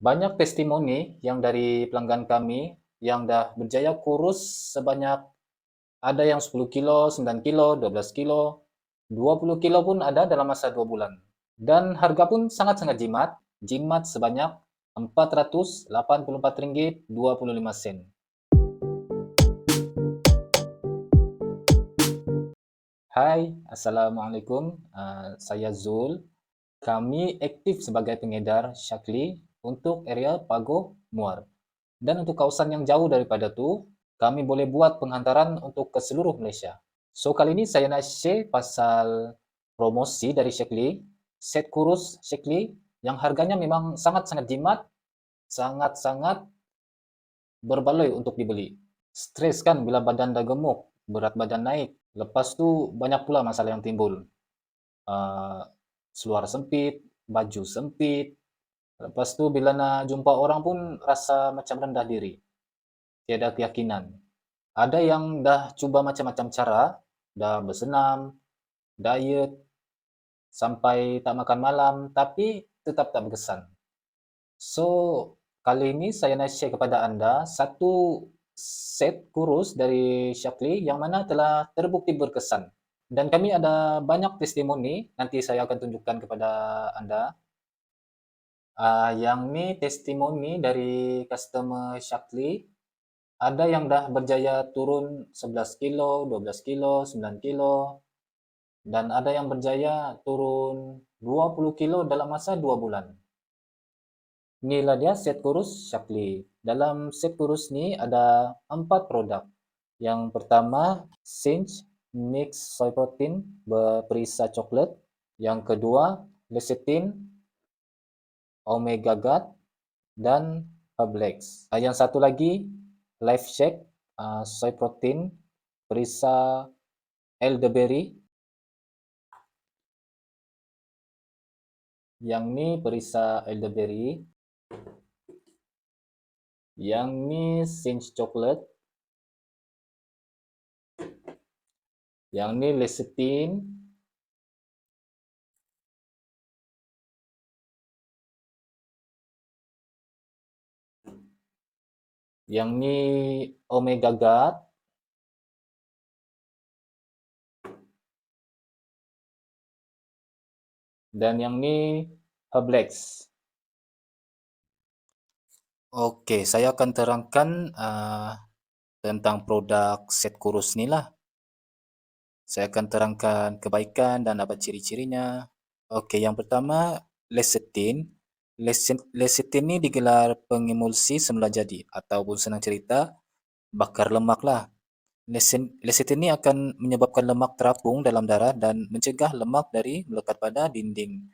Banyak testimoni yang dari pelanggan kami yang dah berjaya kurus sebanyak ada yang 10 kilo, 9 kilo, 12 kilo, 20 kilo pun ada dalam masa 2 bulan. Dan harga pun sangat-sangat jimat, jimat sebanyak Rp484,25. Hai, Assalamualaikum. Saya Zul. Kami aktif sebagai pengedar Shaklee untuk area Pagoh, Muar. Dan untuk kawasan yang jauh daripada tu, kami boleh buat penghantaran untuk ke seluruh Malaysia. So, kali ini saya nak share pasal promosi dari Shaklee, set kurus Shaklee yang harganya memang sangat-sangat jimat, sangat-sangat berbaloi untuk dibeli. Stres kan bila badan dah gemuk, berat badan naik. Lepas tu banyak pula masalah yang timbul. Uh, Seluar sempit, baju sempit. Lepas tu bila nak jumpa orang pun rasa macam rendah diri. Tiada keyakinan. Ada yang dah cuba macam-macam cara, dah bersenam, diet, sampai tak makan malam, tapi tetap tak berkesan. So, kali ini saya nak share kepada anda satu set kurus dari Shaklee yang mana telah terbukti berkesan. Dan kami ada banyak testimoni, nanti saya akan tunjukkan kepada anda. Yang ni testimoni dari customer Shaklee. Ada yang dah berjaya turun 11 kilo, 12 kilo, 9 kilo, dan ada yang berjaya turun 20 kilo dalam masa 2 bulan. Inilah dia set kurus Shaklee. Dalam set kurus ni ada 4 produk. Yang pertama, Cinch Mix Soy Protein berperisa coklat. Yang kedua, Lecithin, Omega Gut, dan Herblex. Yang satu lagi, Life Shake Soy Protein perisa elderberry. Yang ni perisa elderberry. Yang ni Cinch coklat. Yang ni Lecithin. Yang ni Omega Gut. Dan yang ni Herblex. Okey, saya akan terangkan tentang produk set kurus ni lah. Saya akan terangkan kebaikan dan apa ciri-cirinya. Okey, yang pertama, Lecithin. Lecithin ni digelar pengemulsi semula jadi ataupun senang cerita, bakar lemak lah. Lecithin ni akan menyebabkan lemak terapung dalam darah dan mencegah lemak dari melekat pada dinding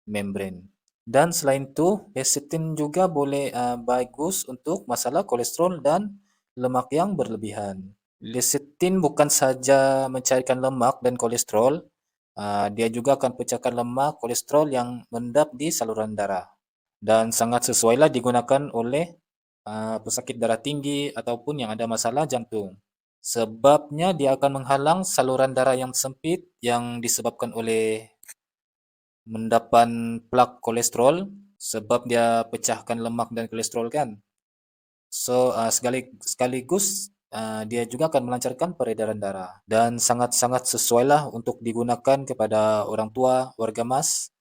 membran. Dan selain tu, lecithin juga boleh bagus untuk masalah kolesterol dan lemak yang berlebihan. Lecithin bukan saja mencairkan lemak dan kolesterol, dia juga akan pecahkan lemak kolesterol yang mengendap di saluran darah. Dan sangat sesuailah digunakan oleh pesakit darah tinggi ataupun yang ada masalah jantung. Sebabnya dia akan menghalang saluran darah yang sempit yang disebabkan oleh mendapan plak kolesterol sebab dia pecahkan lemak dan kolesterol kan. So sekaligus dia juga akan melancarkan peredaran darah dan sangat-sangat sesuailah untuk digunakan kepada orang tua, warga emas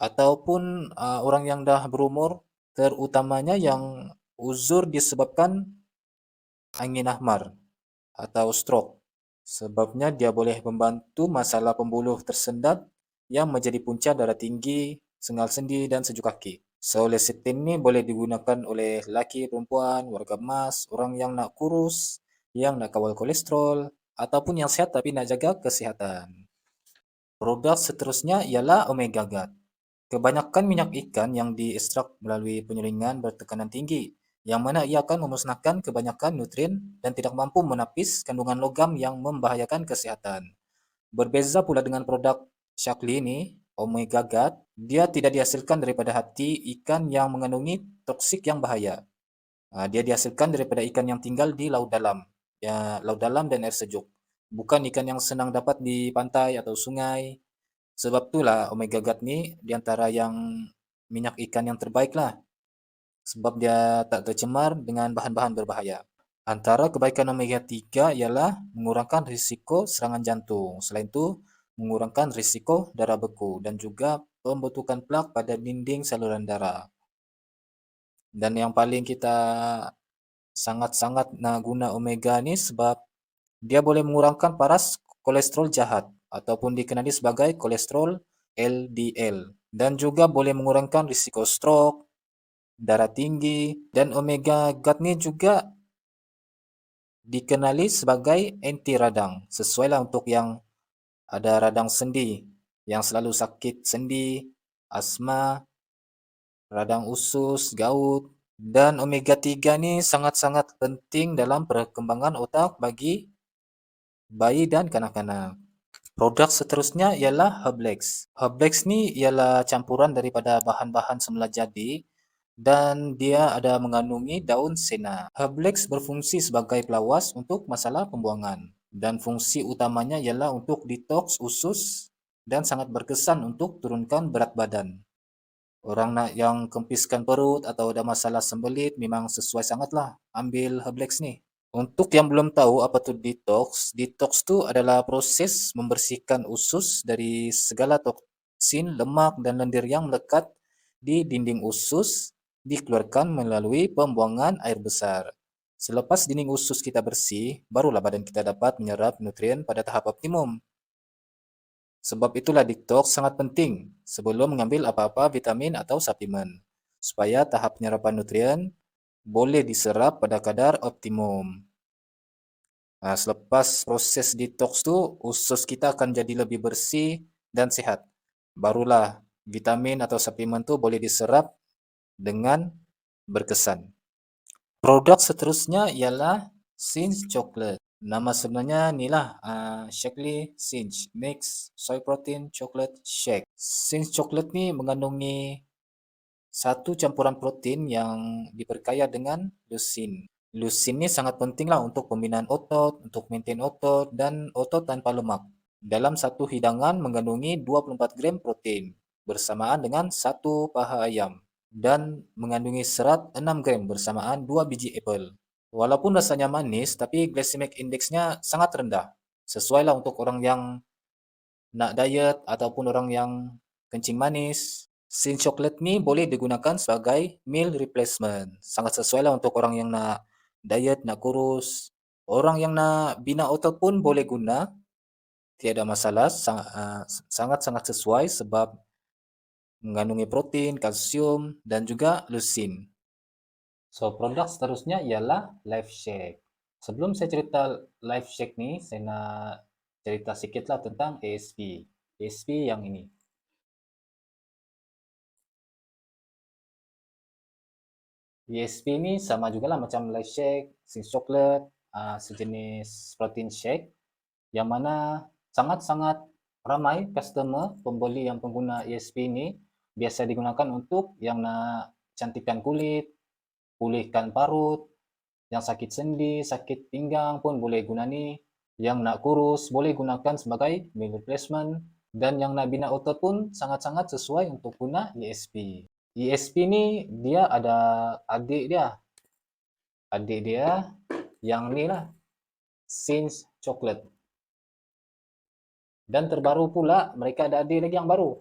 ataupun orang yang dah berumur, terutamanya yang uzur disebabkan angin ahmar atau stroke. Sebabnya dia boleh membantu masalah pembuluh tersendat yang menjadi punca darah tinggi, sengal sendi dan sejuk kaki. So, lecithin ni boleh digunakan oleh lelaki, perempuan, warga emas, orang yang nak kurus, yang nak kawal kolesterol, ataupun yang sihat tapi nak jaga kesihatan. Produk seterusnya ialah Omega Gut. Kebanyakan minyak ikan yang diekstrak melalui penyulingan bertekanan tinggi, yang mana ia akan memusnahkan kebanyakan nutrien dan tidak mampu menapis kandungan logam yang membahayakan kesihatan. Berbeza pula dengan produk Shaklee ini, Omega Gut, dia tidak dihasilkan daripada hati ikan yang mengandungi toksik yang bahaya. Dia dihasilkan daripada ikan yang tinggal di laut dalam dan air sejuk. Bukan ikan yang senang dapat di pantai atau sungai. Sebab itulah Omega Gut ni di antara yang minyak ikan yang terbaik lah. sebab dia tak tercemar dengan bahan-bahan berbahaya. Antara kebaikan omega 3 ialah mengurangkan risiko serangan jantung. Selain itu, mengurangkan risiko darah beku dan juga pembentukan plak pada dinding saluran darah. Dan yang paling kita sangat-sangat nak guna omega ni sebab dia boleh mengurangkan paras kolesterol jahat ataupun dikenali sebagai kolesterol LDL dan juga boleh mengurangkan risiko stroke, darah tinggi, dan omega gut ni juga dikenali sebagai anti radang. Sesuai lah untuk yang ada radang sendi, yang selalu sakit sendi, asma, radang usus, gout, dan omega 3 ni sangat-sangat penting dalam perkembangan otak bagi bayi dan kanak-kanak. Produk seterusnya ialah Herblex. Herblex ni ialah campuran daripada bahan-bahan semula jadi dan dia ada mengandungi daun sena. Herblex berfungsi sebagai pelawas untuk masalah pembuangan dan fungsi utamanya ialah untuk detox usus dan sangat berkesan untuk turunkan berat badan. Orang nak yang kempiskan perut atau ada masalah sembelit memang sesuai sangatlah ambil Herblex ni. Untuk yang belum tahu apa tu detox, detox tu adalah proses membersihkan usus dari segala toksin, lemak dan lendir yang melekat di dinding usus dikeluarkan melalui pembuangan air besar. Selepas dinding usus kita bersih, barulah badan kita dapat menyerap nutrien pada tahap optimum. Sebab itulah detox sangat penting sebelum mengambil apa-apa vitamin atau suplemen, supaya tahap penyerapan nutrien boleh diserap pada kadar optimum. Selepas proses detox tu, usus kita akan jadi lebih bersih dan sehat. Barulah vitamin atau suplemen tu boleh diserap dengan berkesan. Produk seterusnya ialah Cinch Chocolate. Nama sebenarnya ni lah, Shaklee Cinch Mix Soy Protein Chocolate Shake. Cinch Chocolate ni mengandungi satu campuran protein yang diperkaya dengan leucin. Leucin ni sangat penting lah untuk pembinaan otot, untuk maintain otot dan otot tanpa lemak. Dalam satu hidangan mengandungi 24 gram protein bersamaan dengan satu paha ayam dan mengandungi serat 6 gram bersamaan 2 biji apel. Walaupun rasanya manis tapi glycemic indexnya sangat rendah. Sesuai lah untuk orang yang nak diet ataupun orang yang kencing manis. Sin coklat ni boleh digunakan sebagai meal replacement. Sangat sesuai lah untuk orang yang nak diet, nak kurus. Orang yang nak bina otot pun boleh guna. Tiada masalah, sangat-sangat sesuai sebab mengandungi protein, kalsium dan juga leucin. So, produk seterusnya ialah Life Shake. Sebelum saya cerita Life Shake ni, saya nak cerita sikitlah tentang ASP. ASP yang ini. ASP ni sama juga lah macam Life Shake, Sin Chocolate, sejenis protein shake yang mana sangat-sangat ramai customer pembeli yang pengguna ASP ni biasa digunakan untuk yang nak cantikkan kulit, pulihkan parut, yang sakit sendi, sakit pinggang pun boleh guna ni, yang nak kurus boleh gunakan sebagai meal replacement dan yang nak bina otot pun sangat-sangat sesuai untuk guna ESP. ESP ni dia ada adik dia yang ni lah, Cinch Chocolate. Dan terbaru pula mereka ada adik lagi yang baru.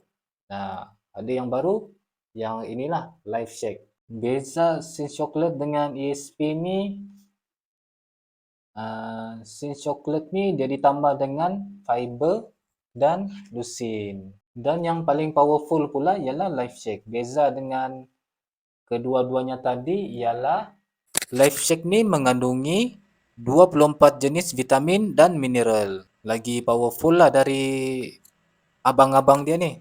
Nah, ada yang baru yang inilah Life Shake. Beza Cinch Chocolate dengan ESP ni, Cinch Chocolate ni dia ditambah dengan fiber dan leucin. Dan yang paling powerful pula ialah Life Shake. Beza dengan kedua-duanya tadi ialah Life Shake ni mengandungi 24 jenis vitamin dan mineral. Lagi powerful lah dari abang-abang dia ni.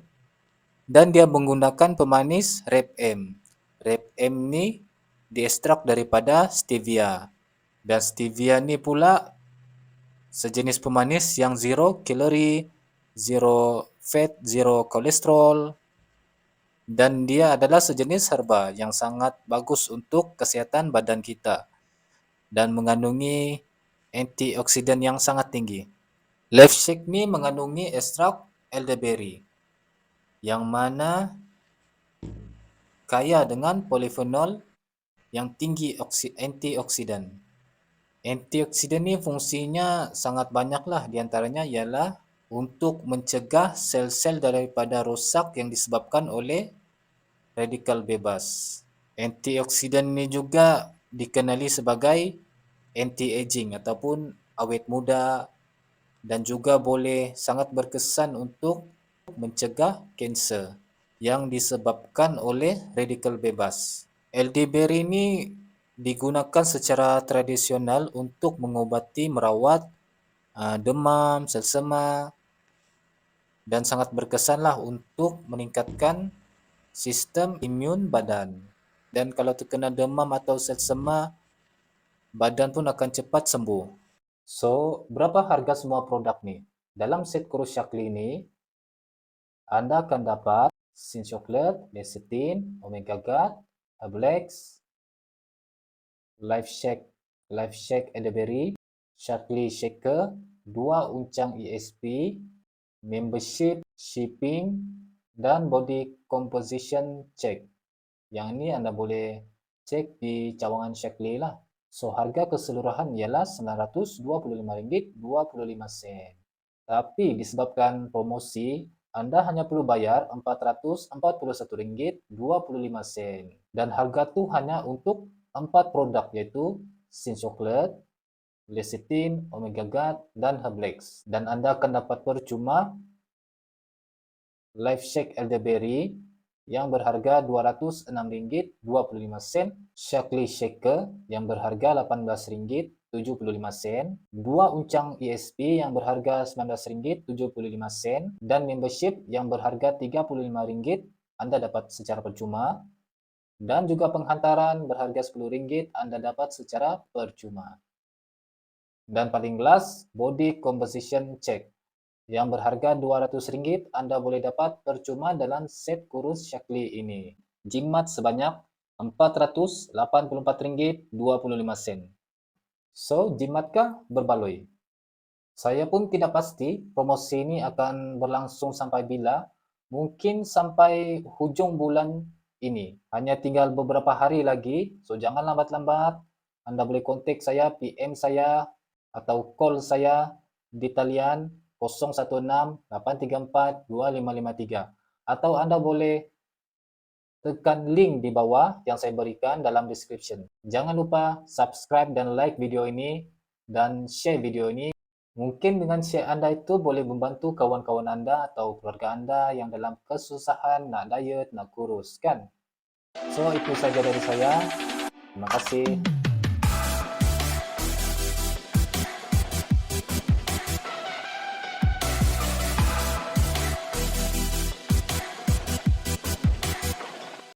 Dan dia menggunakan pemanis Rep M. Rep M ni diekstrak daripada stevia. Dan stevia ni pula sejenis pemanis yang zero kalori, zero fat, zero kolesterol. Dan dia adalah sejenis herba yang sangat bagus untuk kesihatan badan kita. Dan mengandungi antioksidan yang sangat tinggi. Life Shake ni mengandungi ekstrak elderberry yang mana kaya dengan polifenol yang tinggi antioksidan. Antioksidan ini fungsinya sangat banyaklah, diantaranya ialah untuk mencegah sel-sel daripada rosak yang disebabkan oleh radikal bebas. Antioksidan ini juga dikenali sebagai anti-aging ataupun awet muda dan juga boleh sangat berkesan untuk mencegah kanser yang disebabkan oleh radikal bebas. Elderberry ini digunakan secara tradisional untuk mengobati merawat demam, selsema dan sangat berkesanlah untuk meningkatkan sistem imun badan. Dan kalau terkena demam atau selsema, badan pun akan cepat sembuh. So, berapa harga semua produk nih? Dalam set kurus Shaklee ini, Anda akan dapat Sin Chocolate, Lecithin, Omega Guard, Ablex, Life Shake Elderberry, Shaklee Shaker, 2 uncang ESP, membership, shipping, dan body composition check. Yang ini Anda boleh cek di cawangan Shaklee lah. So, harga keseluruhan ialah RM925.25. Tapi disebabkan promosi, Anda hanya perlu bayar RM441.25. Dan harga tu hanya untuk 4 produk, yaitu Sin Chocolate, Lecithin, Omega Guard, dan Herblex. Dan Anda akan dapat percuma Life Shake Elderberry yang berharga RM206.25, Shaklee Shaker yang berharga RM18.75, 2 uncang ESP yang berharga RM19.75, dan membership yang berharga RM35 Anda dapat secara percuma, dan juga penghantaran berharga RM10 Anda dapat secara percuma. Dan paling last, body composition check yang berharga RM200 Anda boleh dapat percuma dalam set kurus Shaklee ini. Jimat sebanyak RM484.25. So, jimatkah berbaloi? Saya pun tidak pasti promosi ini akan berlangsung sampai bila. Mungkin sampai hujung bulan ini. Hanya tinggal beberapa hari lagi. So, jangan lambat-lambat. Anda boleh kontak saya, PM saya, atau call saya di talian 016-834-2553. Atau Anda boleh tekan link di bawah yang saya berikan dalam description. Jangan lupa subscribe dan like video ini dan share video ini. Mungkin dengan share Anda itu boleh membantu kawan-kawan Anda atau keluarga Anda yang dalam kesusahan nak diet, nak kurus kan. So, itu saja dari saya. Terima kasih.